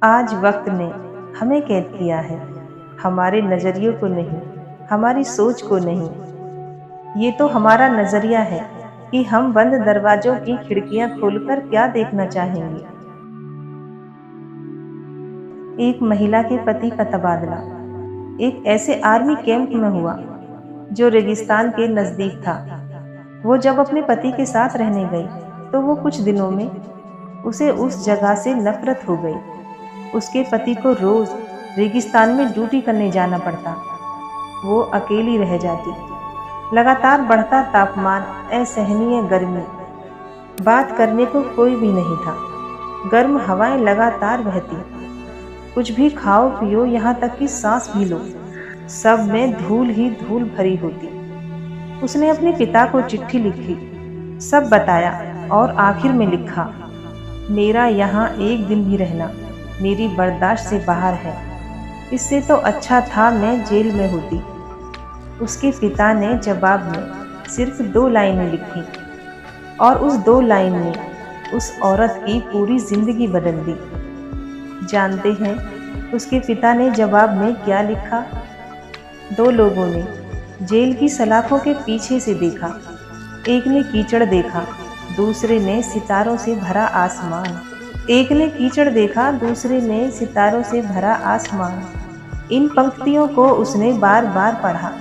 आज वक्त ने हमें कैद किया है, हमारे नज़रियों को नहीं, हमारी सोच को नहीं। ये तो हमारा नज़रिया है कि हम बंद दरवाजों की खिड़कियां खोलकर क्या देखना चाहेंगे। एक महिला के पति का तबादला एक ऐसे आर्मी कैंप में हुआ जो रेगिस्तान के नज़दीक था। वो जब अपने पति के साथ रहने गई तो वो कुछ दिनों में उसे उस जगह से नफरत हो गई। उसके पति को रोज रेगिस्तान में ड्यूटी करने जाना पड़ता। वो अकेली रह जाती। लगातार बढ़ता तापमान, असहनीय गर्मी, बात करने को कोई भी नहीं था। गर्म हवाएं लगातार बहती। कुछ भी खाओ पियो, यहाँ तक कि सांस भी लो, सब में धूल ही धूल भरी होती। उसने अपने पिता को चिट्ठी लिखी, सब बताया और आखिर में लिखा, मेरा यहाँ एक दिन भी रहना मेरी बर्दाश्त से बाहर है। इससे तो अच्छा था मैं जेल में होती। उसके पिता ने जवाब में सिर्फ 2 लाइनें लिखी और उस 2 लाइन ने उस औरत की पूरी जिंदगी बदल दी। जानते हैं उसके पिता ने जवाब में क्या लिखा? 2 लोगों ने जेल की सलाखों के पीछे से देखा। एक ने कीचड़ देखा, दूसरे ने सितारों से भरा आसमान। एक ने कीचड़ देखा, दूसरे ने सितारों से भरा आसमान। इन पंक्तियों को उसने बार बार पढ़ा।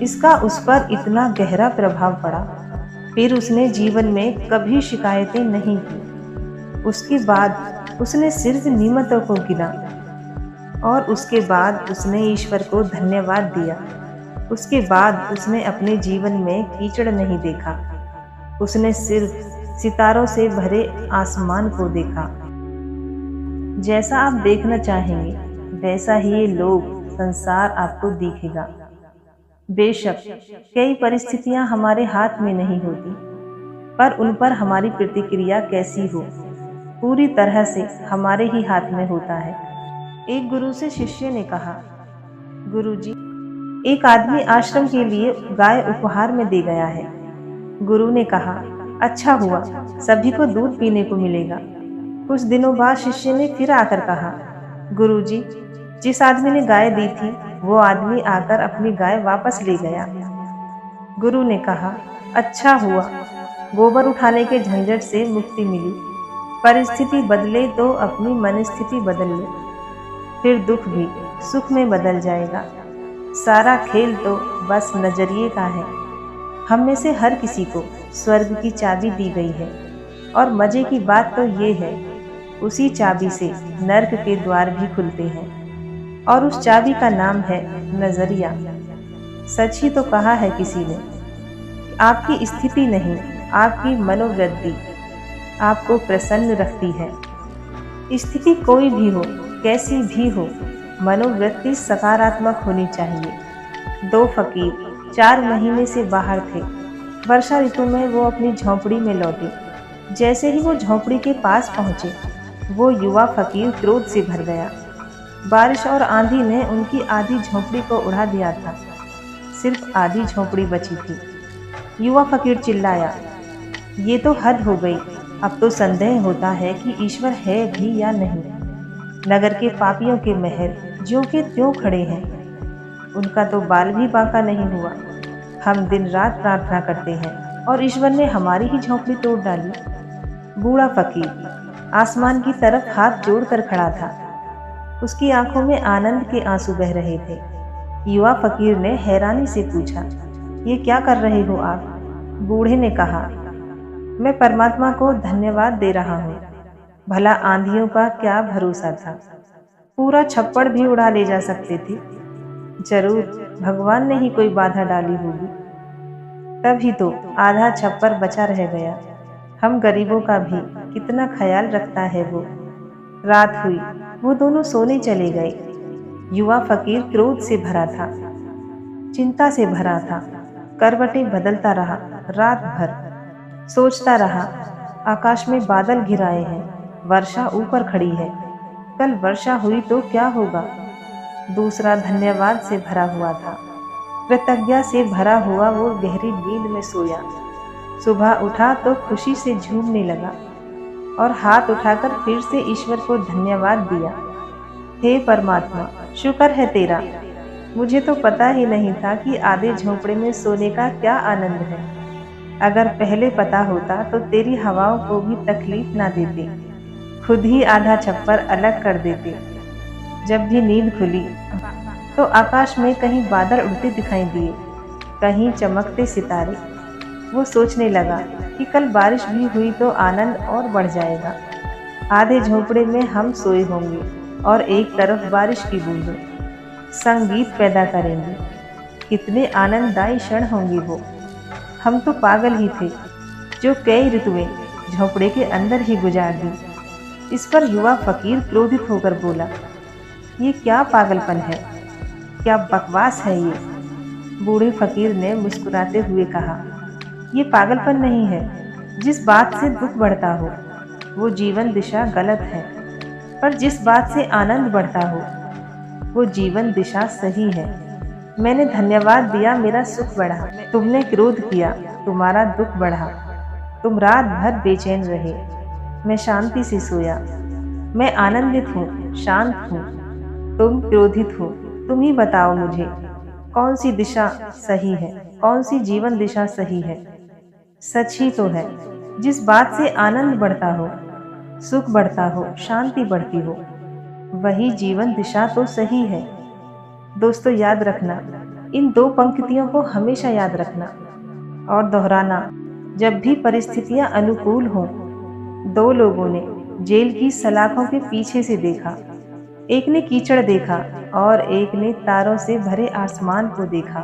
इसका उस पर इतना गहरा प्रभाव पड़ा। फिर उसने जीवन में कभी शिकायतें नहीं की। उसके बाद उसने सिर्फ नियमतों को गिना और उसके बाद उसने ईश्वर को धन्यवाद दिया। उसके बाद उसने अपने जीवन में कीचड़ नहीं देखा। उसने सिर्फ सितारों से भरे आसमान को देखा। जैसा आप देखना चाहेंगे वैसा ही ये लोग संसार आपको दिखेगा। बेशक कई परिस्थितियां हमारे हाथ में नहीं होती, पर उन पर हमारी प्रतिक्रिया कैसी हो पूरी तरह से हमारे ही हाथ में होता है। एक गुरु से शिष्य ने कहा, गुरुजी, एक आदमी आश्रम के लिए गाय उपहार में दे गया है। गुरु ने कहा, अच्छा हुआ, सभी को दूध पीने को मिलेगा। कुछ दिनों बाद शिष्य ने फिर आकर कहा, गुरुजी, जिस आदमी ने गाय दी थी वो आदमी आकर अपनी गाय वापस ले गया। गुरु ने कहा, अच्छा हुआ, गोबर उठाने के झंझट से मुक्ति मिली। परिस्थिति बदले तो अपनी मनस्थिति बदल ले, फिर दुख भी सुख में बदल जाएगा। सारा खेल तो बस नजरिए का है। हम में से हर किसी को स्वर्ग की चाबी दी गई है और मजे की बात तो ये है, उसी चाबी से नर्क के द्वार भी खुलते हैं और उस चाबी का नाम है नजरिया। सच ही तो कहा है किसी ने, आपकी स्थिति नहीं, आपकी मनोवृत्ति आपको प्रसन्न रखती है। स्थिति कोई भी हो, कैसी भी हो, मनोवृत्ति सकारात्मक होनी चाहिए। 2 फकीर 4 महीने से बाहर थे। वर्षा ऋतु में वो अपनी झोंपड़ी में लौटे। जैसे ही वो झोंपड़ी के पास पहुंचे, वो युवा फकीर क्रोध से भर गया। बारिश और आंधी ने उनकी आधी झोंपड़ी को उड़ा दिया था। सिर्फ आधी झोंपड़ी बची थी। युवा फकीर चिल्लाया, ये तो हद हो गई। अब तो संदेह होता है कि ईश्वर है भी या नहीं। नगर के पापियों के महल ज्यों के त्यों खड़े हैं, उनका तो बाल भी बांका नहीं हुआ। हम दिन रात प्रार्थना करते हैं और ईश्वर ने हमारी ही झोंपड़ी तोड़ डाली। बूढ़ा फकीर आसमान की तरफ हाथ जोड़कर खड़ा था। उसकी आंखों में आनंद के आंसू बह रहे थे। युवा फकीर ने हैरानी से पूछा, ये क्या कर रहे हो आप? बूढ़े ने कहा, मैं परमात्मा को धन्यवाद दे रहा हूँ। भला आंधियों का क्या भरोसा था, पूरा छप्पड़ भी उड़ा ले जा सकते थे। जरूर भगवान ने ही कोई बाधा डाली होगी, तभी तो आधा छप्पर बचा रह गया। हम गरीबों का भी कितना ख्याल रखता है वो। रात हुई, वो दोनों सोने चले गए। युवा फकीर क्रोध से भरा था, चिंता से भरा था। करवटें बदलता रहा रात भर। सोचता रहा, आकाश में बादल घिराए हैं, वर्षा ऊपर खड़ी है। कल वर्षा हुई तो क्या होगा? दूसरा धन्यवाद से भरा हुआ था। कृतज्ञता से भरा हुआ वो गहरी नींद में सोया। सुबह उठा तो खुशी से झूमने लगा और हाथ उठाकर फिर से ईश्वर को धन्यवाद दिया। हे परमात्मा, शुक्र है तेरा। मुझे तो पता ही नहीं था कि आधे झोंपड़े में सोने का क्या आनंद है। अगर पहले पता होता तो तेरी हवाओं को भी तकलीफ ना देते, खुद ही आधा छप्पर अलग कर देते। जब भी नींद खुली तो आकाश में कहीं बादल उड़ते दिखाई दिए, कहीं चमकते सितारे। वो सोचने लगा कि कल बारिश भी हुई तो आनंद और बढ़ जाएगा। आधे झोंपड़े में हम सोए होंगे और एक तरफ बारिश की बूंदें संगीत पैदा करेंगी। कितने आनंददायी क्षण होंगे वो। हम तो पागल ही थे जो कई ऋतुएं झोंपड़े के अंदर ही गुजार दी। इस पर युवा फकीर क्रोधित होकर बोला, ये क्या पागलपन है, क्या बकवास है ये। बूढ़े फकीर ने मुस्कुराते हुए कहा, ये पागलपन नहीं है। जिस बात से दुख बढ़ता हो वो जीवन दिशा गलत है, पर जिस बात से आनंद बढ़ता हो वो जीवन दिशा सही है। मैंने धन्यवाद दिया, मेरा सुख बढ़ा। तुमने क्रोध किया, तुम्हारा दुख बढ़ा। तुम रात भर बेचैन रहे, मैं शांति से सोया। मैं आनंदित हूँ, शांत हूँ। तुम क्रोधित हो। तुम ही बताओ मुझे कौन सी दिशा सही है, कौन सी जीवन दिशा सही है। सच ही तो है, जिस बात से आनंद बढ़ता हो, सुख बढ़ता हो, शांति बढ़ती हो, वही जीवन दिशा तो सही है। दोस्तों याद रखना, इन दो पंक्तियों को हमेशा याद रखना और दोहराना जब भी परिस्थितियां अनुकूल हों। दो लोगों ने जेल की सलाखों के पीछे से देखा, एक ने कीचड़ देखा और एक ने तारों से भरे आसमान को देखा।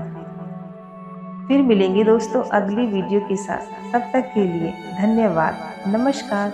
फिर मिलेंगे दोस्तों अगली वीडियो के साथ। तब तक के लिए धन्यवाद। नमस्कार।